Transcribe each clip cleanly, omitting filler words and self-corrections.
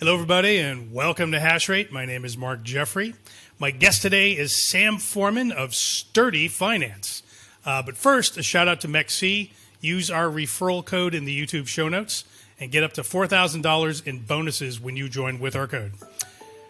Hello, everybody, and welcome to Hash Rate. My name is Mark Jeffrey. My guest today is Sam Forman of Sturdy Finance. But first, a shout out to MEXC. Use our referral code in the YouTube show notes and get up to $4,000 in bonuses when you join with our code.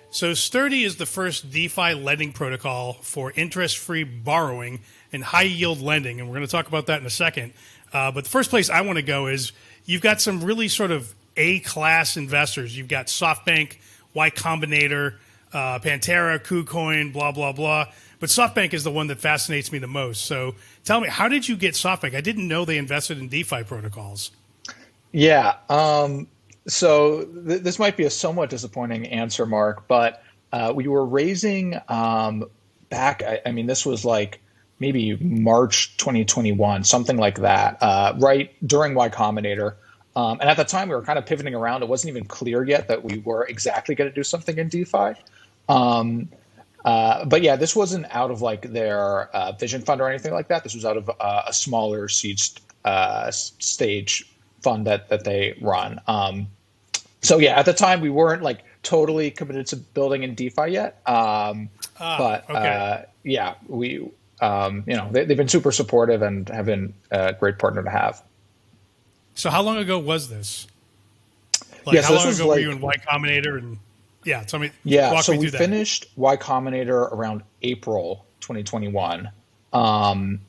So Sturdy is the first DeFi lending protocol for interest-free borrowing and high-yield lending, and we're going to talk about that in a second. But the first place I want to go is you've got some really sort of A-class investors. You've got SoftBank, Y-Combinator, Pantera, Kucoin, blah, blah, blah. But SoftBank is the one that fascinates me the most. So tell me, how did you get SoftBank? I didn't know they invested in DeFi protocols. Yeah. So this might be a somewhat disappointing answer, Mark, but we were raising back, I mean, this was like maybe March 2021, something like that, right during Y Combinator. And at the time, we were kind of pivoting around. It wasn't even clear yet that we were exactly going to do something in DeFi. But yeah, this wasn't out of like their vision fund or anything like that. This was out of a smaller seed stage fund that they run. So yeah, at the time, we weren't like totally committed to building in DeFi yet. Yeah, we they've been super supportive and have been a great partner to have. So how long ago was this? Like, how long ago were you in Y Combinator? And yeah, tell me. Yeah, walk so me we through that. finished Y Combinator around April 2021, and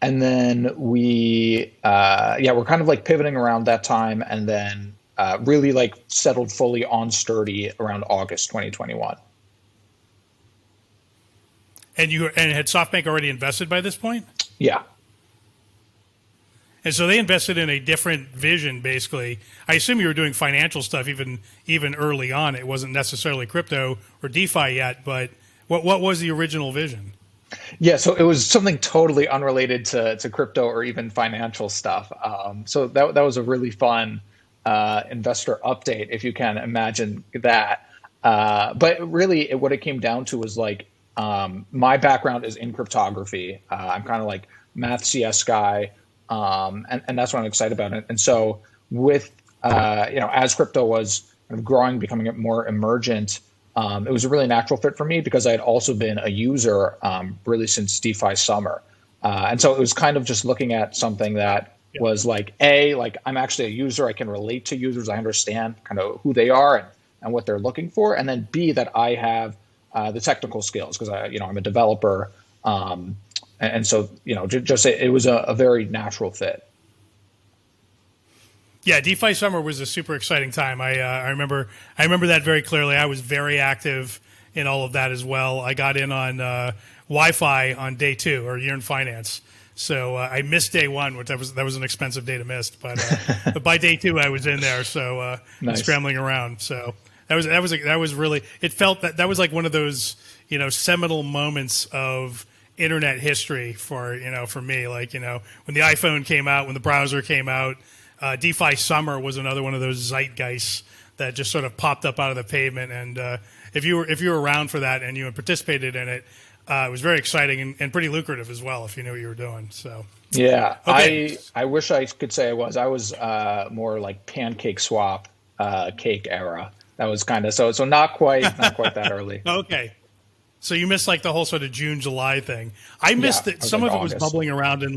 then we're kind of like pivoting around that time, and then really like settled fully on Sturdy around August 2021. And had SoftBank already invested by this point? Yeah. And so they invested in a different vision, basically. I assume you were doing financial stuff even early on. It wasn't necessarily crypto or DeFi yet, but what was the original vision? Yeah, so it was something totally unrelated to crypto or even financial stuff. So that was a really fun investor update, if you can imagine that. But really, what it came down to was like my background is in cryptography. I'm kind of like math CS guy. And that's what I'm excited about. And so with, as crypto was kind of growing, becoming more emergent, it was a really natural fit for me because I had also been a user really since DeFi summer. And so it was kind of just looking at something that was like, like I'm actually a user. I can relate to users. I understand kind of who they are and what they're looking for. And then B, that I have the technical skills because I'm a developer. And so, it was a very natural fit. Yeah, DeFi summer was a super exciting time. I remember that very clearly. I was very active in all of that as well. I got in on Wi-Fi on day 2 or year in finance. So I missed day 1, which that was an expensive day to miss. But but by day 2, I was in there, so nice. Scrambling around. So that was really, it felt that was like one of those seminal moments of internet history for me, like when the iPhone came out, when the browser came out. DeFi summer was another one of those zeitgeists that just sort of popped up out of the pavement. And if you were around for that and you had participated in it, it was very exciting and pretty lucrative as well if you knew what you were doing. So yeah, okay. I wish I could say I was more like pancake swap cake era. That was kind of so not quite that early. Okay. So you missed like the whole sort of June, July thing. I missed it. Some of it was bubbling around in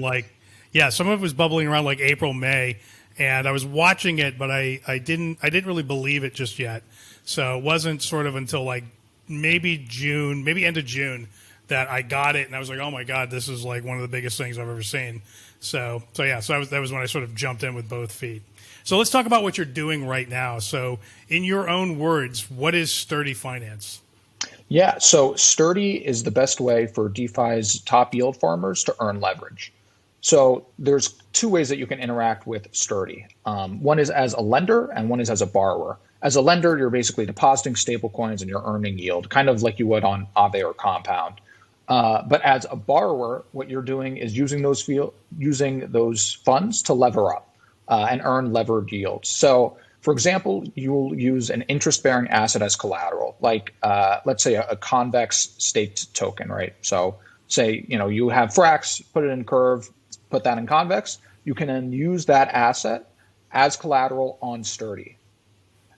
some of it was bubbling around like April, May, and I was watching it, but I didn't really believe it just yet. So it wasn't sort of until like maybe June, maybe end of June, that I got it, and I was like, oh my God, this is like one of the biggest things I've ever seen. So that was when I sort of jumped in with both feet. So let's talk about what you're doing right now. So in your own words, what is Sturdy Finance? Yeah, so Sturdy is the best way for DeFi's top yield farmers to earn leverage. So there's 2 ways that you can interact with Sturdy. One is as a lender and one is as a borrower. As a lender, you're basically depositing stablecoins and you're earning yield, kind of like you would on Aave or Compound. But as a borrower, what you're doing is using those funds to lever up and earn levered yields. So for example, you'll use an interest-bearing asset as collateral, like let's say a convex staked token, right? So say you have Frax, put it in Curve, put that in convex. You can then use that asset as collateral on Sturdy.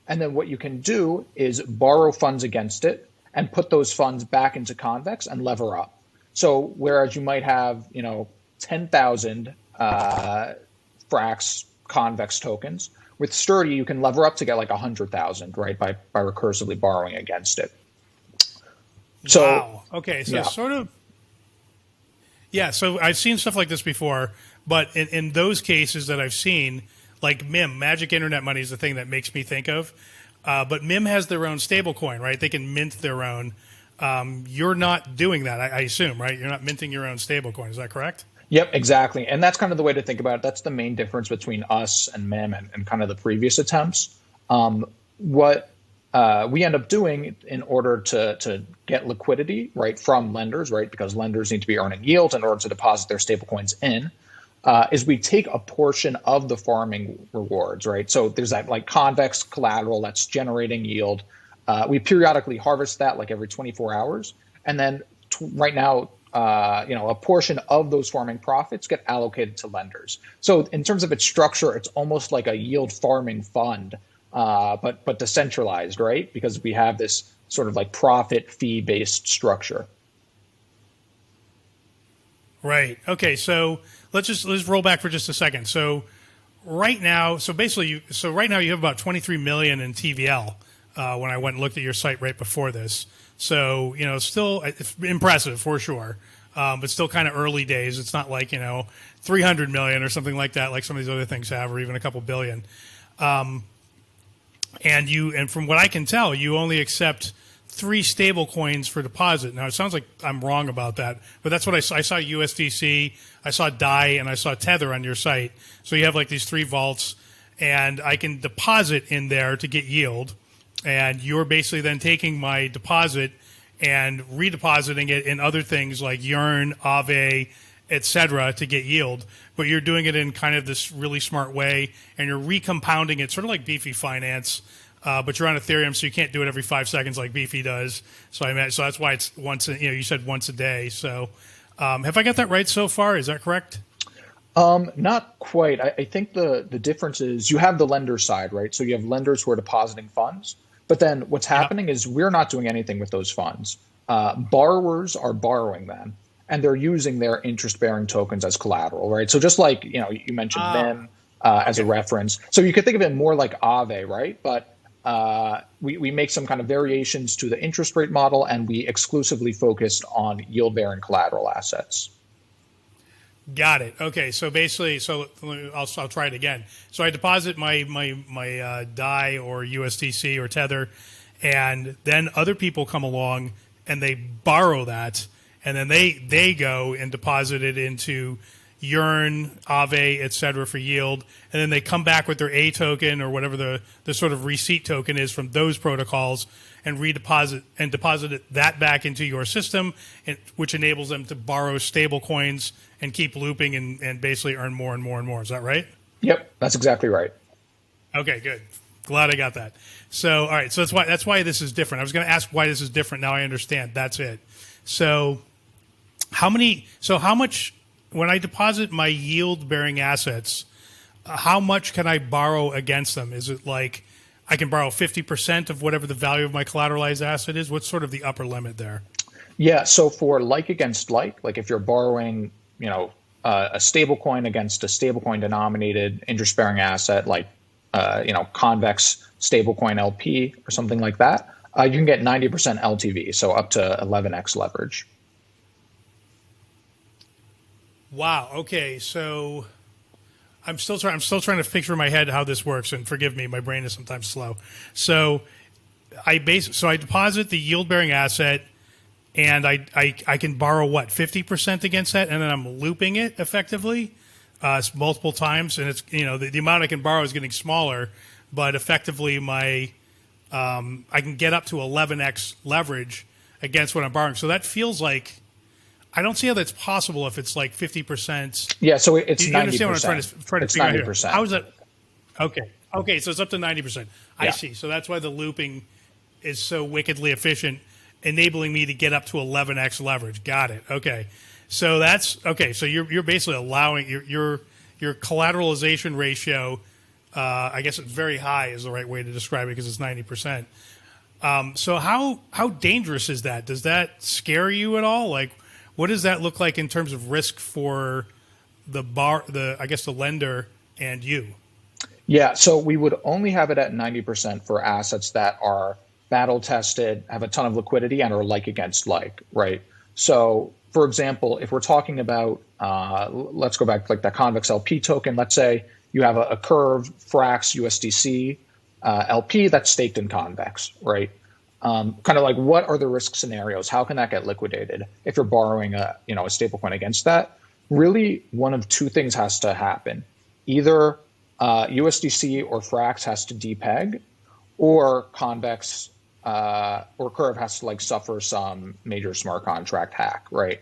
And then what you can do is borrow funds against it and put those funds back into Convex and lever up. So whereas you might have, 10,000 Frax Convex tokens, with Sturdy, you can lever up to get like 100,000, right, by recursively borrowing against it. So, wow. Okay. So sort of, yeah. So I've seen stuff like this before, but in those cases that I've seen, like MIM, Magic Internet Money is the thing that makes me think of. But MIM has their own stablecoin, right? They can mint their own. You're not doing that, I assume, right? You're not minting your own stablecoin. Is that correct? Yep, exactly. And that's kind of the way to think about it. That's the main difference between us and MIM and kind of the previous attempts. What we end up doing in order to get liquidity, right, from lenders, right, because lenders need to be earning yield in order to deposit their stablecoins in, is we take a portion of the farming rewards, right? So there's that like convex collateral that's generating yield. We periodically harvest that like every 24 hours. And then right now, a portion of those farming profits get allocated to lenders. So in terms of its structure, it's almost like a yield farming fund, but decentralized, right? Because we have this sort of like profit fee based structure. Right. Okay. So let's roll back for just a second. So right now, right now you have about 23 million in TVL. When I went and looked at your site right before this. So, still it's impressive for sure, but still kind of early days. It's not like, 300 million or something like that, like some of these other things have, or even a couple billion. And from what I can tell, you only accept 3 stable coins for deposit. Now, it sounds like I'm wrong about that, but that's what I saw. I saw USDC, I saw DAI, and I saw Tether on your site. So you have like these 3 vaults, and I can deposit in there to get yield. And you're basically then taking my deposit and redepositing it in other things like Yearn, Aave, etc. to get yield. But you're doing it in kind of this really smart way, and you're recompounding it, sort of like Beefy Finance. But you're on Ethereum, so you can't do it every 5 seconds like Beefy does. So that's why it's once. You said once a day. So have I got that right so far? Is that correct? Not quite. I think the difference is you have the lender side, right? So you have lenders who are depositing funds. But then what's happening is we're not doing anything with those funds. Borrowers are borrowing them, and they're using their interest-bearing tokens as collateral, right? So just like, you mentioned MIM as a reference. So you could think of it more like Aave, right? But we make some kind of variations to the interest rate model, and we exclusively focused on yield-bearing collateral assets. Got it. Okay, so basically, I'll try it again. So I deposit my DAI or USDC or Tether, and then other people come along and they borrow that, and then they go and deposit it into Yearn, Aave, etc. for yield, and then they come back with their A token or whatever the sort of receipt token is from those protocols, and deposit that back into your system, which enables them to borrow stable coins and keep looping and basically earn more and more and more. Is that right? Yep, that's exactly right. Okay, good. Glad I got that. So, all right. So that's why this is different. I was going to ask why this is different. Now I understand. That's it. So, how much when I deposit my yield-bearing assets, how much can I borrow against them? Is it like I can borrow 50% of whatever the value of my collateralized asset is? What's sort of the upper limit there? Yeah. So for like against like if you're borrowing, a stable coin against a stablecoin denominated interest-bearing asset, like, convex stablecoin LP or something like that, you can get 90% LTV, so up to 11x leverage. Wow. Okay. So I'm still trying to picture in my head how this works, and forgive me, my brain is sometimes slow. So I deposit the yield-bearing asset, and I can borrow 50% against that, and then I'm looping it effectively multiple times, and it's the amount I can borrow is getting smaller, but effectively I can get up to 11x leverage against what I'm borrowing. So that feels like I don't see how that's possible if it's like 50%. Yeah, so it's 90%. Do you understand what I'm trying to figure 90%. out here? How is that? Okay, so it's up to 90%. I see. So that's why the looping is so wickedly efficient, enabling me to get up to 11x leverage. Got it. Okay. So that's okay. So you're basically allowing your collateralization ratio I guess it's very high is the right way to describe it because it's 90%. So how dangerous is that? Does that scare you at all? Like, what does that look like in terms of risk for the lender and you? Yeah, so we would only have it at 90% for assets that are battle tested, have a ton of liquidity, and are like against like, right? So, for example, if we're talking about, let's go back to like that convex LP token. Let's say you have a Curve Frax USDC LP that's staked in convex, right? Kind of like, what are the risk scenarios? How can that get liquidated if you're borrowing a stablecoin against that? Really, one of two things has to happen: either USDC or Frax has to depeg, or convex or Curve has to like suffer some major smart contract hack, right?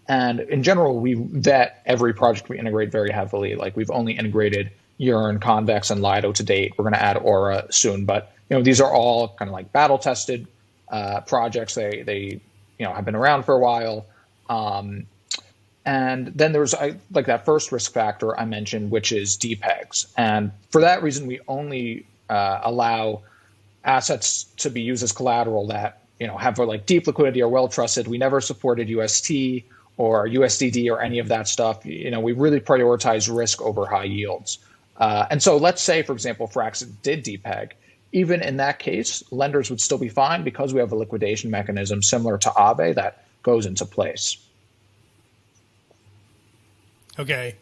And in general, we vet every project we integrate very heavily. Like, we've only integrated Yearn, Convex, and Lido to date. We're going to add Aura soon, but these are all kind of like battle tested projects. They have been around for a while. And then there's like that first risk factor I mentioned, which is depegs. And for that reason, we only allow assets to be used as collateral that have like deep liquidity or well trusted. We never supported UST or USDD or any of that stuff. We really prioritize risk over high yields. And so let's say, for example, Frax did depeg. Even in that case, lenders would still be fine because we have a liquidation mechanism similar to Aave that goes into place. Okay.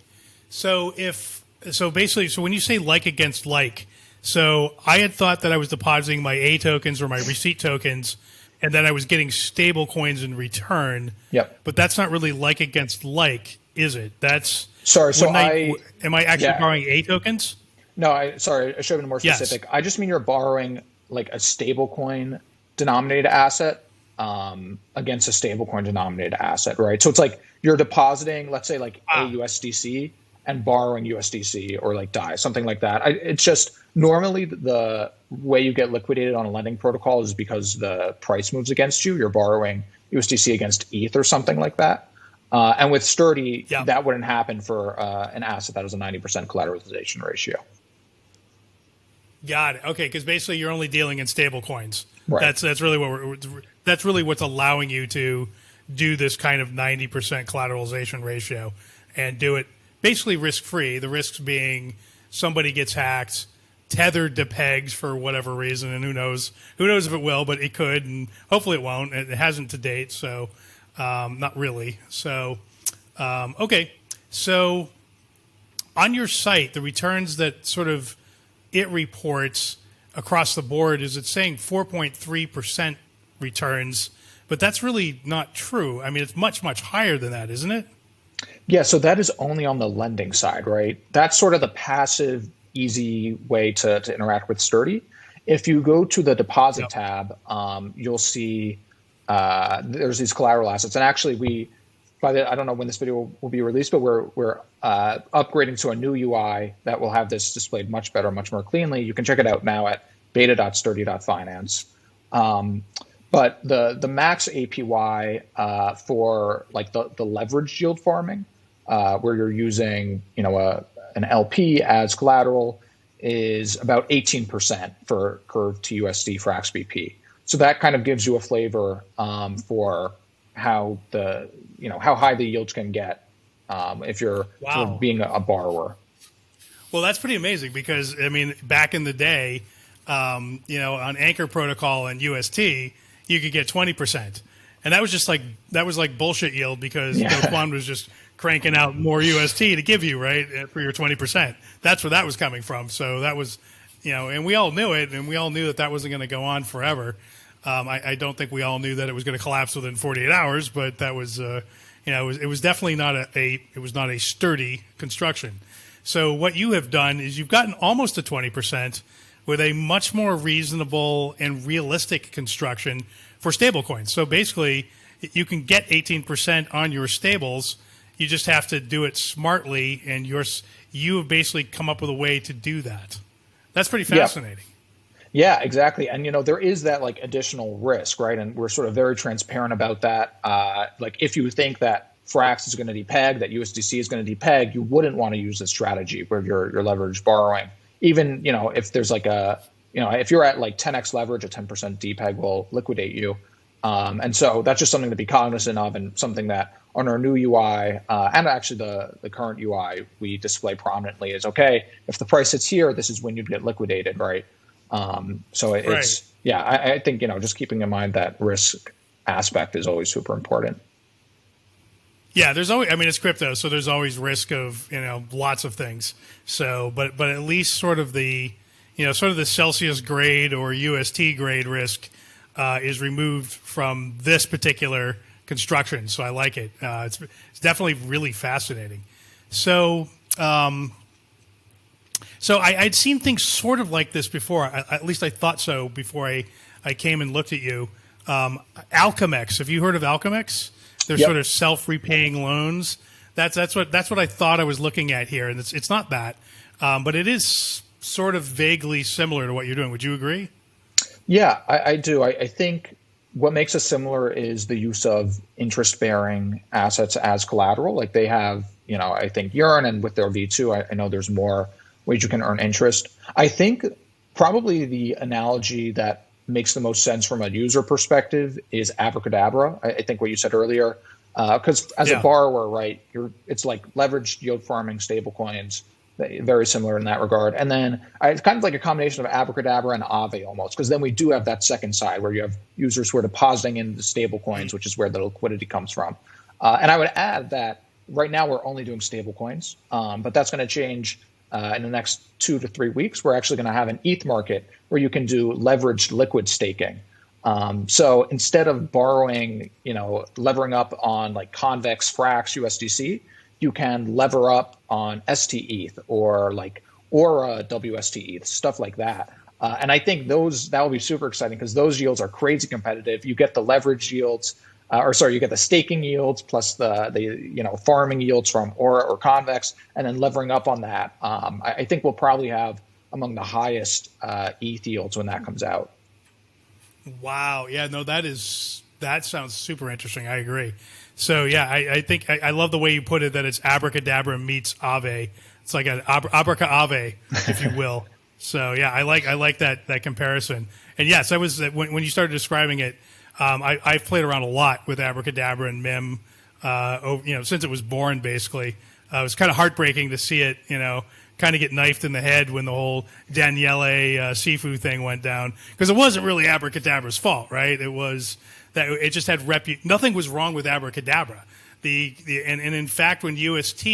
So when you say like against like, so I had thought that I was depositing my A tokens or my receipt tokens, and then I was getting stable coins in return. Yep. But that's not really like against like, is it? That's sorry. So am I actually borrowing A tokens? No, I should have been more specific. Yes. I just mean you're borrowing like a stablecoin denominated asset against a stablecoin denominated asset, right? So it's like you're depositing, let's say, like a USDC and borrowing USDC or like DAI, something like that. It's just normally the way you get liquidated on a lending protocol is because the price moves against you. You're borrowing USDC against ETH or something like that. And with Sturdy, that wouldn't happen for an asset that has a 90% collateralization ratio. Got it. Okay, because basically you're only dealing in stable coins. Right. That's really what's allowing you to do this kind of 90% collateralization ratio and do it basically risk free. The risks being somebody gets hacked, Tether depegs for whatever reason, and who knows if it will, but it could, and hopefully it won't. It hasn't to date, so not really. So okay, so on your site, the returns that sort of it reports across the board is it's saying 4.3% returns, but that's really not true. I mean, it's much, much higher than that, isn't it? Yeah, so that is only on the lending side, right? That's sort of the passive, easy way to interact with Sturdy. If you go to the deposit tab, you'll see there's these collateral assets. And actually, I don't know when this video will be released, but we're upgrading to a new UI that will have this displayed much better, much more cleanly. You can check it out now at beta.sturdy.finance. But the max APY for like the leveraged yield farming, where you're using an LP as collateral, is about 18% for Curve to USD Frax BP. So that kind of gives you a flavor for how how high the yields can get if you're sort of being a borrower. Well, that's pretty amazing because I mean, back in the day, on Anchor Protocol and UST, you could get 20%, and that was like bullshit yield because Do Kwon was just cranking out more UST to give you for your 20%. That's where that was coming from. So that was, and we all knew it, and we all knew that wasn't going to go on forever. I don't think we all knew that it was going to collapse within 48 hours, but that was, it was definitely not a sturdy construction. So what you have done is you've gotten almost to 20% with a much more reasonable and realistic construction for stablecoins. So basically, you can get 18% on your stables. You just have to do it smartly, and you have basically come up with a way to do that. That's pretty fascinating. Yeah, exactly. And, there is that like additional risk, right? And we're sort of very transparent about that. Like if you think that Frax is going to depeg, that USDC is going to depeg, you wouldn't want to use this strategy where you're leveraged borrowing. even, if there's like if you're at like 10x leverage, a 10% depeg will liquidate you. And so that's just something to be cognizant of, and something that on our new UI, and actually the current UI, we display prominently is, okay, if the price hits here, this is when you'd get liquidated, right? So it's, Right. yeah, I think, just keeping in mind that risk aspect is always super important. Yeah, there's always, I mean, it's crypto, so there's always risk of, lots of things. So, but at least sort of the Celsius grade or UST grade risk is removed from this particular construction. So I like it. It's definitely really fascinating. So, I'd seen things sort of like this before. At least I thought so before I came and looked at you. Alchemex. Have you heard of Alchemex? They're Yep. sort of self-repaying loans. That's what I thought I was looking at here, and it's not that, but it is sort of vaguely similar to what you're doing. Would you agree? Yeah, I do. I think what makes it similar is the use of interest-bearing assets as collateral. Like they have, I think Yearn, and with their V2, I know there's more ways you can earn interest. I think probably the analogy that makes the most sense from a user perspective is Abracadabra. I think what you said earlier, because as a borrower, right, it's like leveraged yield farming stablecoins, very similar in that regard. And then it's kind of like a combination of Abracadabra and Aave almost, because then we do have that second side where you have users who are depositing into the stablecoins, which is where the liquidity comes from. And I would add that right now we're only doing stablecoins, but that's going to change in the next 2 to 3 weeks. We're actually going to have an ETH market where you can do leveraged liquid staking. So instead of borrowing, levering up on like Convex, Frax, USDC, you can lever up on stETH or like Aura WSTETH, stuff like that. And I think that will be super exciting because those yields are crazy competitive. You get the leverage yields, you get the staking yields plus the farming yields from Aura or Convex, and then levering up on that. I think we'll probably have among the highest ETH yields when that comes out. Wow. Yeah, no, that sounds super interesting. I agree. So yeah, I think I love the way you put it, that it's Abracadabra meets Aave. It's like an Abraca-Ave, if you will. So yeah, I like that comparison. And yes, I was when you started describing it, I've played around a lot with Abracadabra and Mim, since it was born. Basically, it was kind of heartbreaking to see it, kind of get knifed in the head when the whole Daniele Sifu thing went down, because it wasn't really Abracadabra's fault, right? It was that it just had nothing was wrong with Abracadabra. And in fact, when UST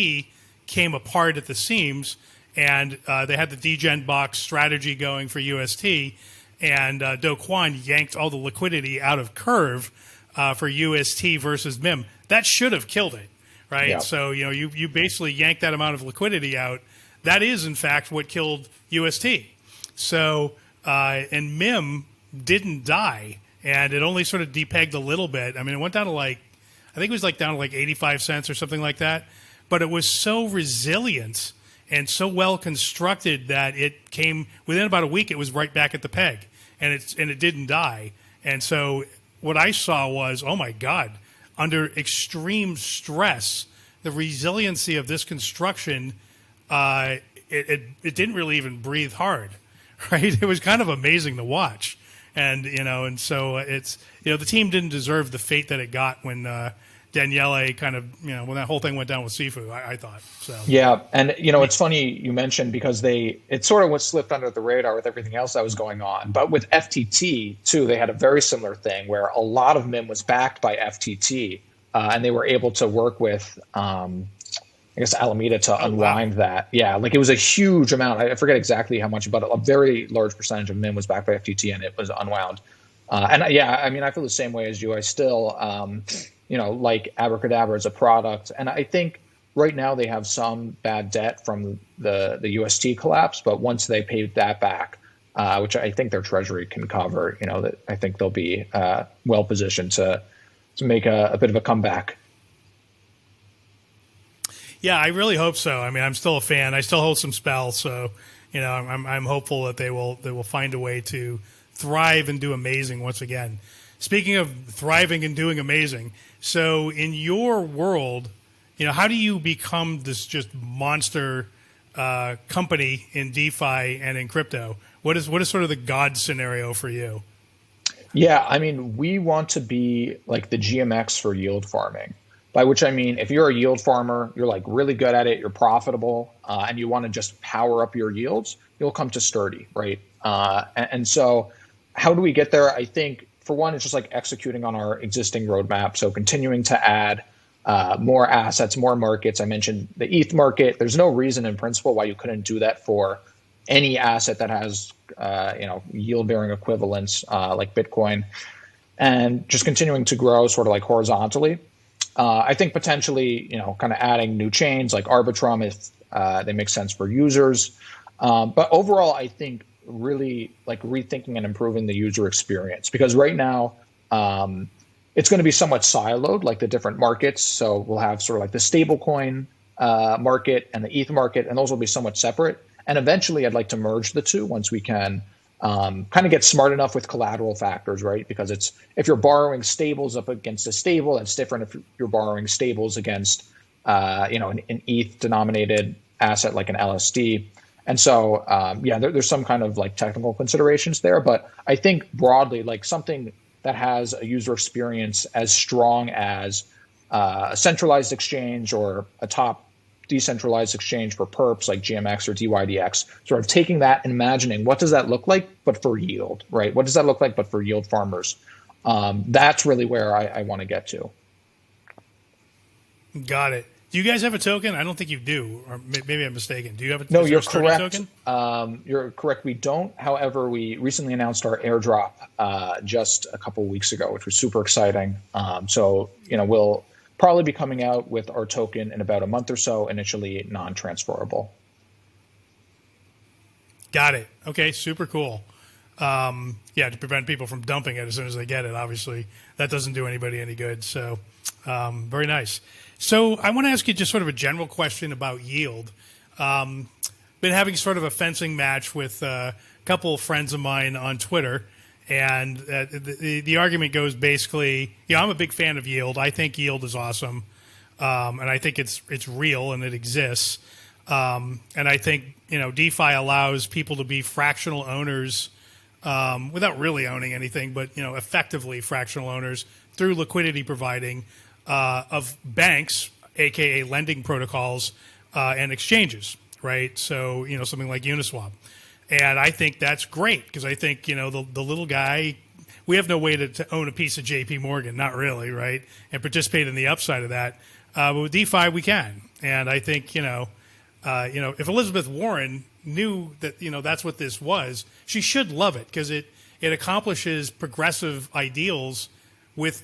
came apart at the seams, and they had the degen box strategy going for UST, and Do Kwon yanked all the liquidity out of Curve for UST versus MIM. That should have killed it, right? Yeah. So you basically yanked that amount of liquidity out. That is, in fact, what killed UST. So and MIM didn't die, and it only sort of depegged a little bit. I mean, it went down to I think it was down to 85 cents or something like that. But it was so resilient and so well constructed that it came within about a week. It was right back at the peg, and it didn't die. And so what I saw was, oh my God, under extreme stress, the resiliency of this construction, it didn't really even breathe hard, right? It was kind of amazing to watch, and so it's the team didn't deserve the fate that it got when Daniele kind of, when that whole thing went down with Sifu, I thought. So yeah, and it's funny you mentioned, because it sort of was slipped under the radar with everything else that was going on. But with FTT too, they had a very similar thing where a lot of MIM was backed by FTT, and they were able to work with I guess Alameda to unwind that. Yeah, it was a huge amount. I forget exactly how much, but a very large percentage of MIM was backed by FTT, and it was unwound. And yeah, I mean, I feel the same way as you. I still like Abracadabra as a product. And I think right now they have some bad debt from the UST collapse, but once they pay that back, which I think their treasury can cover, that I think they'll be well positioned to make a bit of a comeback. Yeah, I really hope so. I mean, I'm still a fan. I still hold some spell, so I'm hopeful that they will find a way to thrive and do amazing once again. Speaking of thriving and doing amazing, so in your world, how do you become this just monster company in DeFi and in crypto? What is sort of the God scenario for you? Yeah, I mean, we want to be like the GMX for yield farming. By which I mean, if you're a yield farmer, you're like really good at it, you're profitable, and you want to just power up your yields, you'll come to Sturdy, right? And so, how do we get there? I think for one, it's just like executing on our existing roadmap. So continuing to add more assets, more markets. I mentioned the ETH market. There's no reason in principle why you couldn't do that for any asset that has yield bearing equivalents like Bitcoin, and just continuing to grow sort of like horizontally. I think potentially, kind of adding new chains like Arbitrum if they make sense for users. But overall, I think really like rethinking and improving the user experience, because right now it's going to be somewhat siloed, like the different markets. So we'll have sort of like the stablecoin market and the ETH market, and those will be somewhat separate. And eventually I'd like to merge the two once we can kind of get smart enough with collateral factors, right? Because it's, if you're borrowing stables up against a stable, that's different if you're borrowing stables against, an ETH denominated asset like an LSD. And so, there's some kind of like technical considerations there, but I think broadly, like something that has a user experience as strong as a centralized exchange or a top decentralized exchange for perps like GMX or DYDX, sort of taking that and imagining what does that look like, but for yield, right? What does that look like, but for yield farmers? That's really where I want to get to. Got it. Do you guys have a token? I don't think you do, or maybe I'm mistaken. Do you have a No, you're correct. Token? You're correct. We don't. However, we recently announced our airdrop just a couple of weeks ago, which was super exciting. So we'll probably be coming out with our token in about a month or so, initially non-transferable. Got it. Okay, super cool. To prevent people from dumping it as soon as they get it, obviously, that doesn't do anybody any good. So very nice. So I want to ask you just sort of a general question about yield. Been having sort of a fencing match with a couple of friends of mine on Twitter. And the argument goes basically, I'm a big fan of yield. I think yield is awesome, and I think it's real and it exists. And I think DeFi allows people to be fractional owners without really owning anything, but effectively fractional owners through liquidity providing of banks, aka lending protocols, and exchanges, right? So something like Uniswap. And I think that's great because I think, the little guy, we have no way to own a piece of JP Morgan, not really, right? And participate in the upside of that. But with DeFi, we can. And I think, if Elizabeth Warren knew that, that's what this was, she should love it because it accomplishes progressive ideals with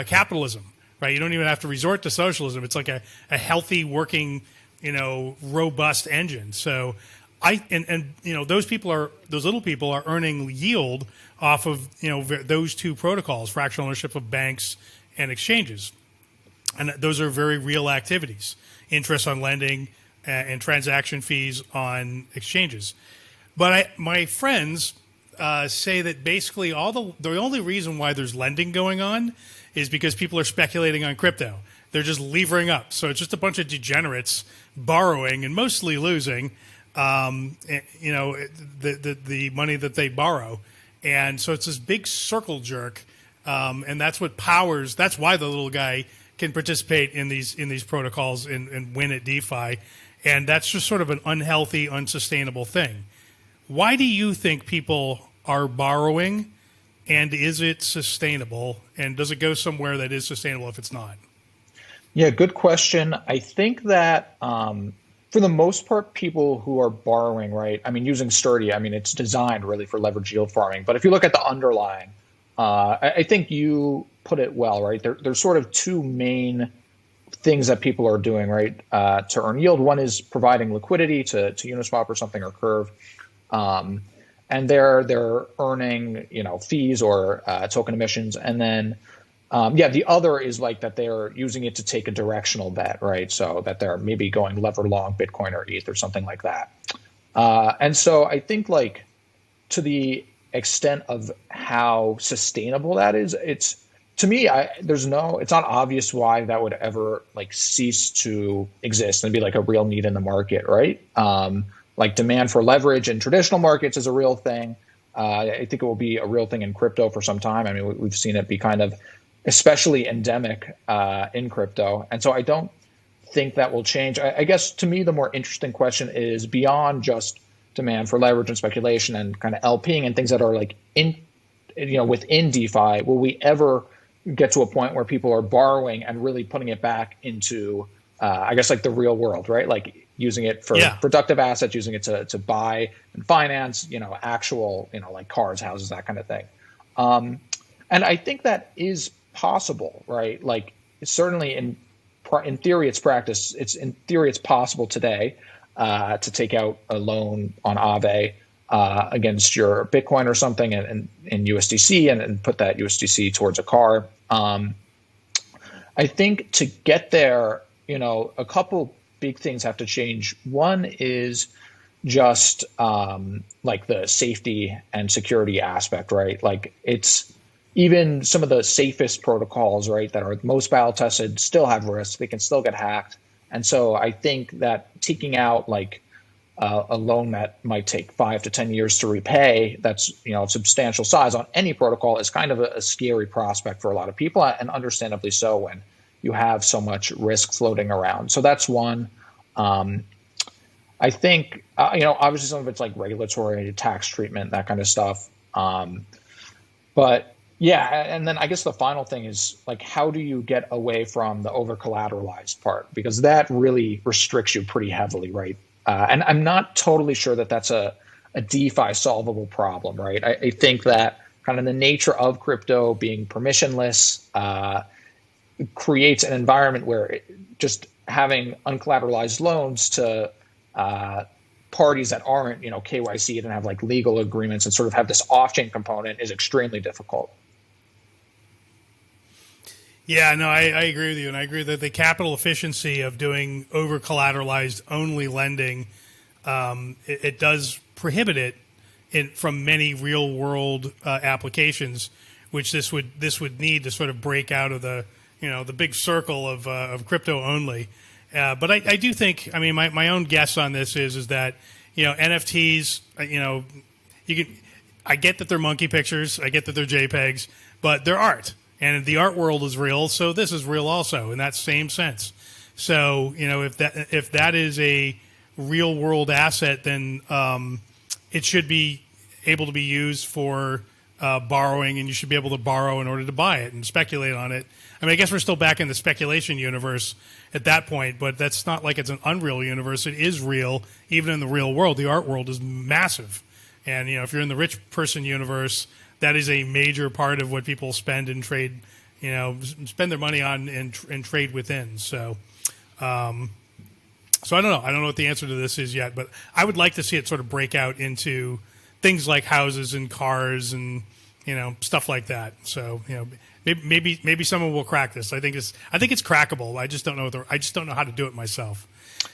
capitalism, right? You don't even have to resort to socialism. It's like a healthy, working, robust engine. So those little people are earning yield off of those two protocols, fractional ownership of banks and exchanges, and those are very real activities. Interest on lending and transaction fees on exchanges. But my friends say that basically the only reason why there's lending going on is because people are speculating on crypto. They're just levering up, so it's just a bunch of degenerates borrowing and mostly losing. The money that they borrow. And so it's this big circle jerk. And that's what powers, that's why the little guy can participate in these protocols and win at DeFi. And that's just sort of an unhealthy, unsustainable thing. Why do you think people are borrowing, and is it sustainable? And does it go somewhere that is sustainable if it's not? Yeah, good question. I think that, for the most part, people who are borrowing, right? I mean, using Sturdy, it's designed really for leverage yield farming. But if you look at the underlying, I think you put it well, right? There's sort of two main things that people are doing, right, to earn yield. One is providing liquidity to Uniswap or something, or Curve, and they're earning fees or token emissions, and then the other is like that they're using it to take a directional bet, right? So that they're maybe going lever long Bitcoin or ETH or something like that. And so I think to the extent of how sustainable that is, to me, it's not obvious why that would ever like cease to exist and be like a real need in the market, right? Like demand for leverage in traditional markets is a real thing. I think it will be a real thing in crypto for some time. I mean, we've seen it be kind of especially endemic in crypto. And so I don't think that will change. I guess to me, the more interesting question is beyond just demand for leverage and speculation and kind of LPing and things that are like within DeFi, will we ever get to a point where people are borrowing and really putting it back into, I guess, like the real world, right? Like using it for productive assets, using it to buy and finance, actual, like cars, houses, that kind of thing. And I think that is possible, right? Like certainly in theory, it's practice. In theory, it's possible today to take out a loan on Aave against your Bitcoin or something and USDC and put that USDC towards a car. I think to get there, a couple big things have to change. One is just like the safety and security aspect, right? Like it's even some of the safest protocols, right, that are most battle tested still have risks. They can still get hacked. And so I think that taking out like a loan that might take 5 to 10 years to repay, that's substantial size on any protocol, is kind of a scary prospect for a lot of people, and understandably so when you have so much risk floating around. So that's one. I think obviously some of it's like regulatory, tax treatment, that kind of stuff. But yeah, and then I guess the final thing is like, how do you get away from the over collateralized part? Because that really restricts you pretty heavily, right? And I'm not totally sure that that's a DeFi solvable problem, right? I think that kind of the nature of crypto being permissionless creates an environment where just having uncollateralized loans to parties that aren't, KYC'd and have like legal agreements and sort of have this off-chain component is extremely difficult. Yeah, no, I agree with you. And I agree that the capital efficiency of doing over collateralized only lending, it does prohibit it from many real world applications, which this would need to sort of break out of the big circle of crypto only. But I do think, I mean, my own guess on this is that, NFTs, I get that they're monkey pictures, I get that they're JPEGs, but they're art. And the art world is real, so this is real also in that same sense. So, if that is a real world asset, then it should be able to be used for borrowing, and you should be able to borrow in order to buy it and speculate on it. I mean, I guess we're still back in the speculation universe at that point, but that's not like it's an unreal universe. It is real, even in the real world. The art world is massive. And, if you're in the rich person universe, that is a major part of what people spend and trade, spend their money on and trade within. So, so I don't know. I don't know what the answer to this is yet, but I would like to see it sort of break out into things like houses and cars and, stuff like that. So, maybe someone will crack this. I think it's crackable. I just don't know. I just don't know how to do it myself.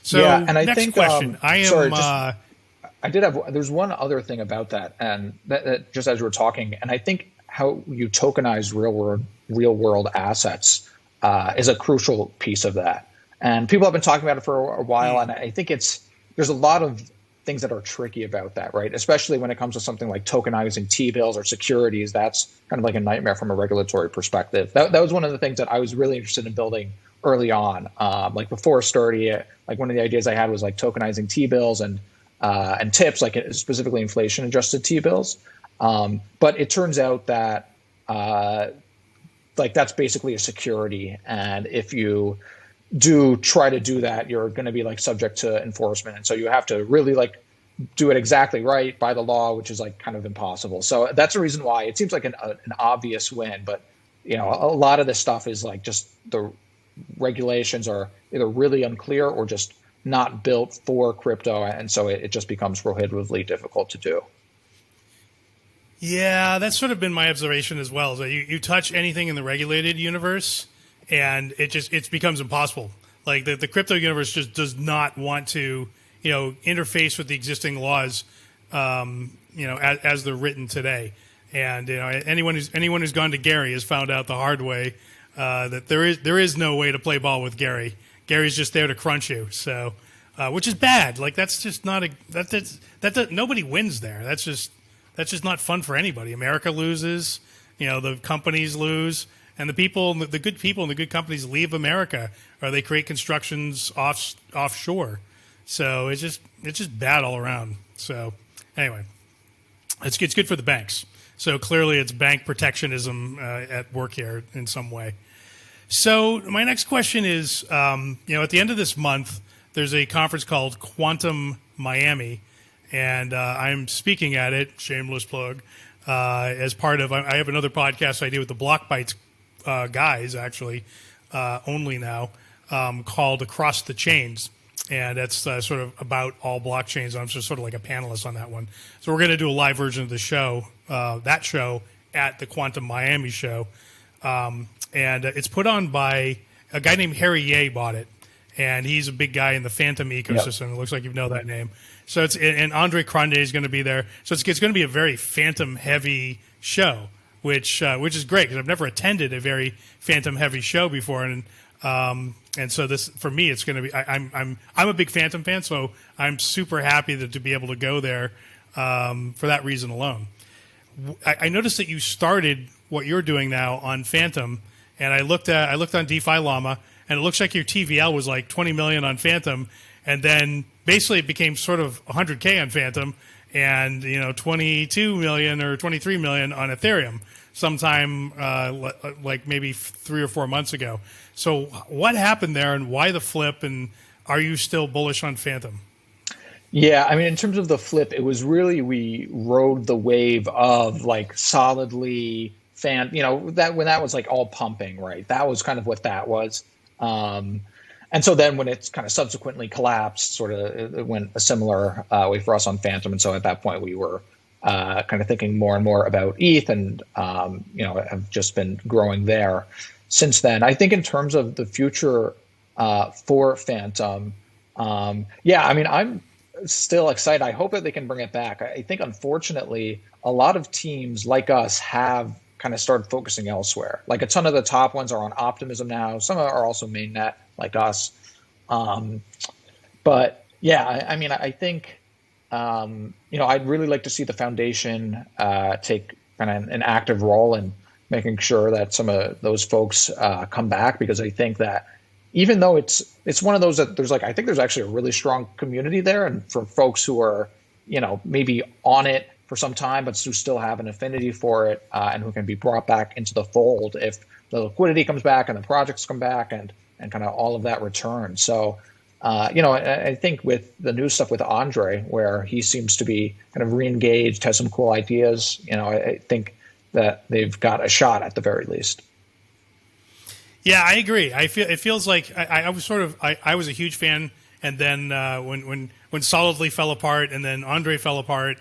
So yeah, and I next think, question. I did have. There's one other thing about that, and that just as we were talking, and I think how you tokenize real world assets is a crucial piece of that. And people have been talking about it for a while, and I think there's a lot of things that are tricky about that, right? Especially when it comes to something like tokenizing T-bills or securities. That's kind of like a nightmare from a regulatory perspective. That was one of the things that I was really interested in building early on, like before Sturdy. Like one of the ideas I had was like tokenizing T-bills and tips, like specifically inflation-adjusted T-bills. But it turns out that like that's basically a security, and if you do try to do that, you're going to be like subject to enforcement, and so you have to really like do it exactly right by the law, which is like kind of impossible. So that's the reason why it seems like an obvious win, but a lot of this stuff is like just the regulations are either really unclear or just not built for crypto, and so it just becomes prohibitively difficult to do. Yeah, that's sort of been my observation as well. So you touch anything in the regulated universe, and it becomes impossible. Like the crypto universe just does not want to interface with the existing laws, as they're written today. And anyone who's gone to Gary has found out the hard way that there is no way to play ball with Gary. Gary's just there to crunch you. So, which is bad. Like that's just not nobody wins there. That's just not fun for anybody. America loses. The companies lose, and the good people and the good companies leave America, or they create constructions offshore. So it's just bad all around. So anyway, it's good for the banks. So clearly it's bank protectionism at work here in some way. So my next question is, at the end of this month, there's a conference called Quantum Miami, and I'm speaking at it, shameless plug, as part of, I have another podcast I do with the Block Bytes guys, actually, only now, called Across the Chains. And that's sort of about all blockchains. I'm just sort of like a panelist on that one. So we're going to do a live version of the show, that show, at the Quantum Miami show. And it's put on by a guy named Harry Ye bought it. And he's a big guy in the Fantom ecosystem. Yep. It looks like you know that name. So and Andre Cronje is going to be there. So it's going to be a very Fantom heavy show, which is great because I've never attended a very Fantom heavy show before. And so this, for me, it's going to be. I'm a big Fantom fan, so I'm super happy to be able to go there for that reason alone. I noticed that you started what you're doing now on Fantom, and I looked on DeFi Llama, and it looks like your TVL was like 20 million on Fantom, and then basically it became sort of 100K on Fantom, and 22 million or 23 million on Ethereum sometime like maybe 3 or 4 months ago. So what happened there, and why the flip, and are you still bullish on Fantom? Yeah, I mean, in terms of the flip, it was really, we rode the wave of like solidly that when that was like all pumping, right? That was kind of what that was. And so then when it's kind of subsequently collapsed, sort of it went a similar way for us on Fantom. And so at that point we were kind of thinking more and more about ETH, and have just been growing there since then. I think in terms of the future for Fantom, I mean, I'm still excited. I hope that they can bring it back. I think, unfortunately, a lot of teams like us have kind of started focusing elsewhere. Like a ton of the top ones are on Optimism now. Some are also mainnet like us. But yeah, I mean, I think, I'd really like to see the foundation take kind of an active role in making sure that some of those folks come back, because I think that even though it's one of those that there's I think there's actually a really strong community there, and for folks who are, maybe on it for some time, but who still have an affinity for it, and who can be brought back into the fold if the liquidity comes back and the projects come back and kind of all of that returns. So, I think with the new stuff with Andre, where he seems to be kind of re-engaged, has some cool ideas, I think that they've got a shot at the very least. Yeah, I agree. It feels like I was I was a huge fan, and then when Solidly fell apart, and then Andre fell apart,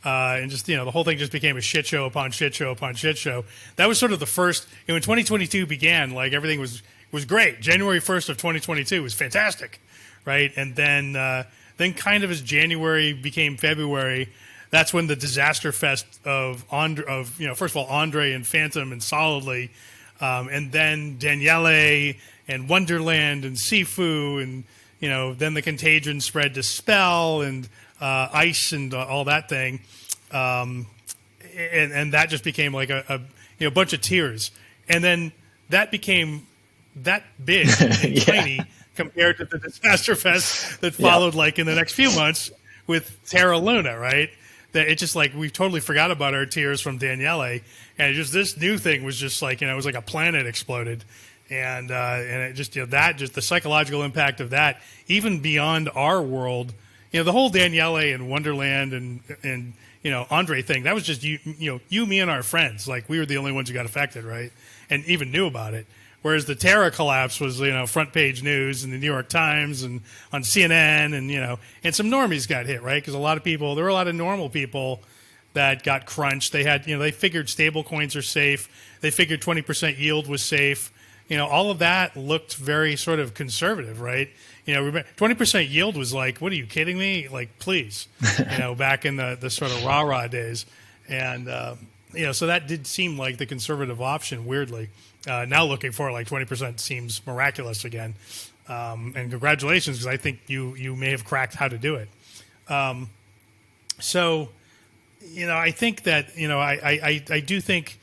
and just the whole thing just became a shit show upon shit show upon shit show. That was sort of the first. When 2022 began, like everything was great. January 1st of 2022 was fantastic, right? And then kind of as January became February, that's when the disaster fest of first of all Andre and Fantom and Solidly. And then Daniele and Wonderland and Sifu, and then the contagion spread to Spell and Ice and all that thing, and that just became like a bunch of tears, and then that became that big, and tiny compared to the disaster fest that followed, like in the next few months with Terra Luna, right? That it just like we totally forgot about our tears from Daniele, and just this new thing was just like it was like a planet exploded, and it just that just the psychological impact of that even beyond our world, the whole Daniele and Wonderland and Andre thing, that was just you, me and our friends, like we were the only ones who got affected, right, and even knew about it. Whereas the Terra collapse was, front page news in the New York Times and on CNN, and some normies got hit, right? Because there were a lot of normal people that got crunched. They had, they figured stablecoins are safe. They figured 20% yield was safe. All of that looked very sort of conservative, right? 20% yield was like, what are you kidding me? Like, please, back in the sort of rah-rah days. And so that did seem like the conservative option. Weirdly, now looking for like 20% seems miraculous again. And congratulations, because I think you may have cracked how to do it. So, I think that I do think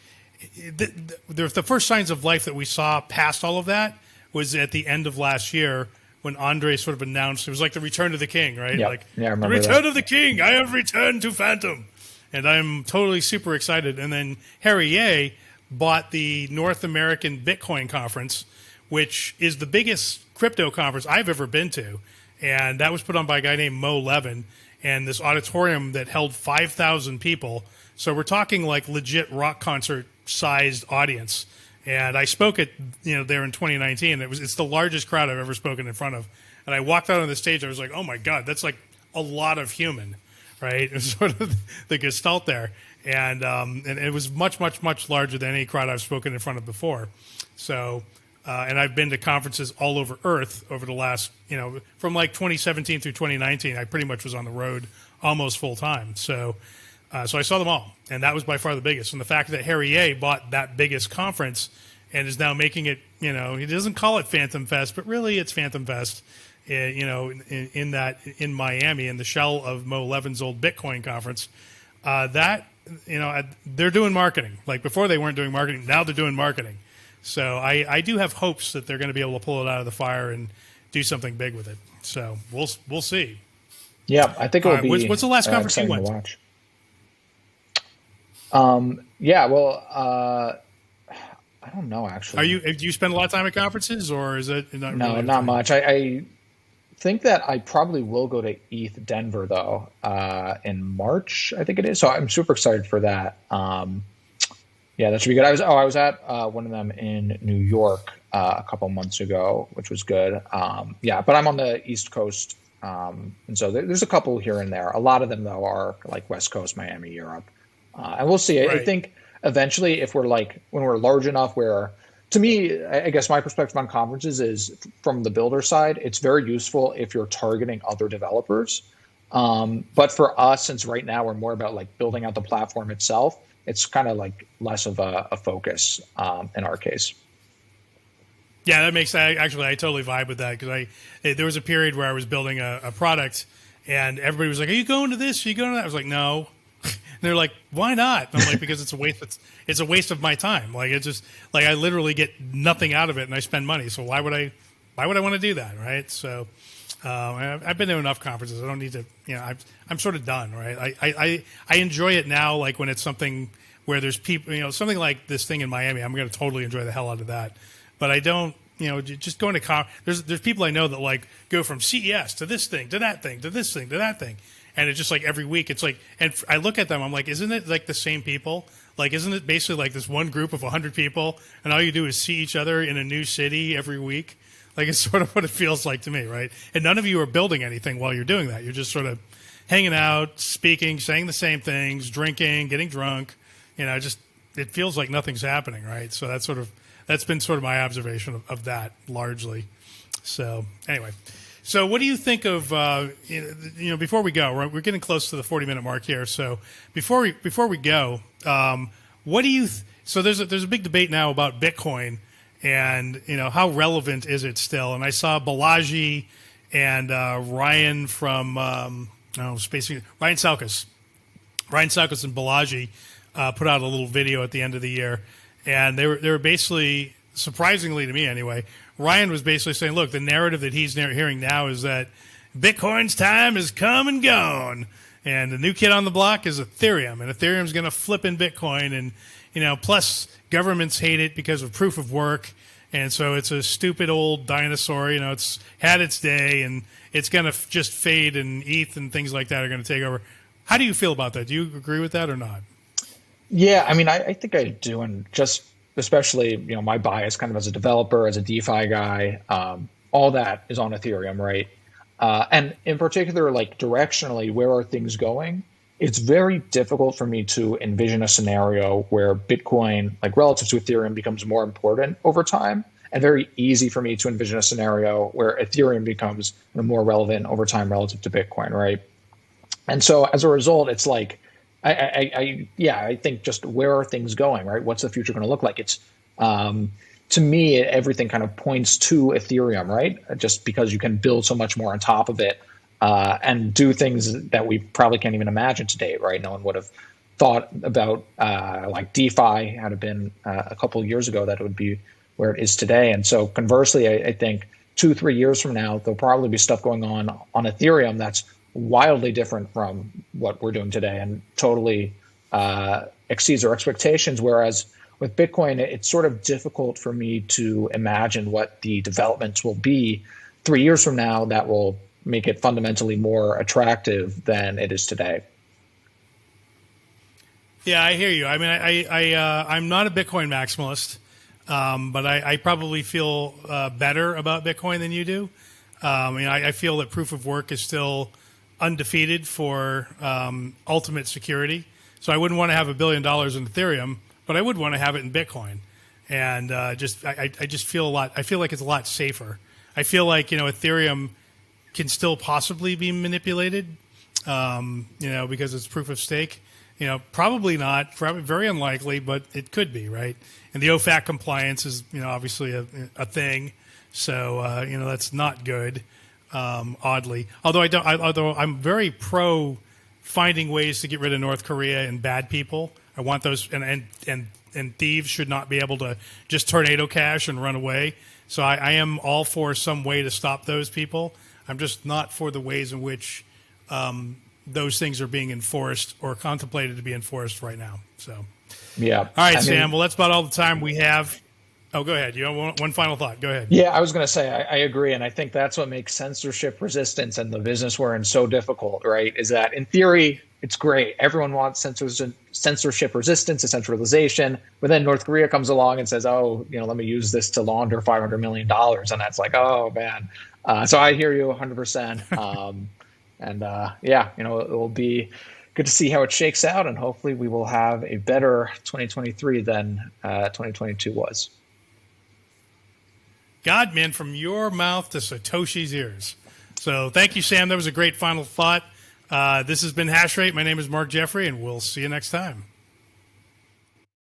the first signs of life that we saw past all of that was at the end of last year, when Andre sort of announced it was like the return of the king, right? Yep. Like, yeah, I remember the return that. of the king. I have returned to Fantom. And I'm totally super excited. And then Harry Ye bought the North American Bitcoin Conference, which is the biggest crypto conference I've ever been to. And that was put on by a guy named Mo Levin, and this auditorium that held 5,000 people. So we're talking like legit rock concert sized audience. And I spoke at there in 2019. It's the largest crowd I've ever spoken in front of. And I walked out on the stage. I was like, oh my god, that's like a lot of human, right? It was sort of the gestalt there, and it was much larger than any crowd I've spoken in front of before. So, and I've been to conferences all over Earth over the last from like 2017 through 2019. I pretty much was on the road almost full time. So I saw them all, and that was by far the biggest. And the fact that Harry Ye bought that biggest conference and is now making it, he doesn't call it Phantom Fest, but really it's Phantom Fest, in Miami, in the shell of Mo Levin's old Bitcoin conference. They're doing marketing. Like before they weren't doing marketing, now they're doing marketing. So I do have hopes that they're going to be able to pull it out of the fire and do something big with it. So we'll see. Yeah, I think it will be. What's the last conference you went to? Watch. I don't know actually. Do you spend a lot of time at conferences, or is it not? No, really not much. I think that I probably will go to ETH Denver though in March, I think it is. So I'm super excited for that. Yeah, that should be good. I was at one of them in New York a couple months ago, which was good. But I'm on the East Coast, and so there's a couple here and there. A lot of them though are like West Coast, Miami, Europe, and we'll see. Right. I think eventually, if we're when we're large enough, where to me, I guess my perspective on conferences is from the builder side, it's very useful if you're targeting other developers. But for us, since right now we're more about like building out the platform itself, it's kind of like less of a focus in our case. Yeah, that makes I totally vibe with that, because there was a period where I was building a product, and everybody was like, "Are you going to this? Are you going to that?" I was like, "No." And they're like, "Why not?" And I'm like, "Because it's a waste. It's a waste of my time. Like it's just like I literally get nothing out of it, and I spend money. So why would I want to do that, right?" So I've been to enough conferences. I don't need to. I'm sort of done, right? I enjoy it now, like when it's something where there's people. Something like this thing in Miami. I'm going to totally enjoy the hell out of that. But I don't. Just going to there's people I know that like go from CES to this thing to that thing to this thing to that thing. And it's just like every week, it's like, and I look at them, I'm like, isn't it like the same people? Like, isn't it basically like this one group of 100 people, and all you do is see each other in a new city every week? Like, it's sort of what it feels like to me, right? And none of you are building anything while you're doing that. You're just sort of hanging out, speaking, saying the same things, drinking, getting drunk. It feels like nothing's happening, right? So that's been sort of my observation of that largely. So anyway. So what do you think of, before we go, we're getting close to the 40-minute mark here. So before we go, what do you, so there's a big debate now about Bitcoin and, how relevant is it still? And I saw Balaji and Ryan from, Ryan Salkus and Balaji put out a little video at the end of the year. And they were basically, surprisingly to me anyway, Ryan was basically saying, look, the narrative that he's hearing now is that Bitcoin's time has come and gone, and the new kid on the block is Ethereum, and Ethereum's going to flip in Bitcoin, and plus governments hate it because of proof of work, and so it's a stupid old dinosaur. It's had its day, and it's going to just fade, and ETH and things like that are going to take over. How do you feel about that? Do you agree with that or not? Yeah, I mean, I think I do, and just especially, my bias kind of as a developer, as a DeFi guy, all that is on Ethereum, right? And in particular, like directionally, where are things going? It's very difficult for me to envision a scenario where Bitcoin, like relative to Ethereum, becomes more important over time, and very easy for me to envision a scenario where Ethereum becomes more relevant over time relative to Bitcoin, right? And so as a result, it's like, I think just where are things going, right? What's the future going to look like? It's to me, everything kind of points to Ethereum, right? Just because you can build so much more on top of it and do things that we probably can't even imagine today, right? No one would have thought about like DeFi had it been a couple of years ago that it would be where it is today. And so conversely, I think 2-3 years from now, there'll probably be stuff going on Ethereum that's wildly different from what we're doing today and totally exceeds our expectations. Whereas with Bitcoin, it's sort of difficult for me to imagine what the developments will be 3 years from now that will make it fundamentally more attractive than it is today. Yeah, I hear you. I mean, I'm not a Bitcoin maximalist, but I probably feel better about Bitcoin than you do. I feel that proof of work is still undefeated for ultimate security. So I wouldn't want to have $1 billion in Ethereum, but I would want to have it in Bitcoin. And I just feel I feel like it's a lot safer. I feel like Ethereum can still possibly be manipulated, because it's proof of stake. Probably not, probably very unlikely, but it could be, right? And the OFAC compliance is, obviously a thing. So, that's not good, oddly. Although I'm very pro finding ways to get rid of North Korea and bad people. I want those, and thieves should not be able to just tornado cash and run away. So I am all for some way to stop those people. I'm just not for the ways in which those things are being enforced or contemplated to be enforced right now. So, yeah. All right, Sam. Well, that's about all the time we have. Oh, go ahead. You have one final thought. Go ahead. Yeah, I was going to say, I agree. And I think that's what makes censorship resistance and the business we're in so difficult, right? Is that in theory, it's great. Everyone wants censorship resistance, decentralization. But then North Korea comes along and says, oh, let me use this to launder $500 million. And that's like, oh, man. So I hear you 100%. It will be good to see how it shakes out. And hopefully we will have a better 2023 than 2022 was. God, man, from your mouth to Satoshi's ears. So thank you, Sam. That was a great final thought. This has been Hash Rate. My name is Mark Jeffrey, and we'll see you next time.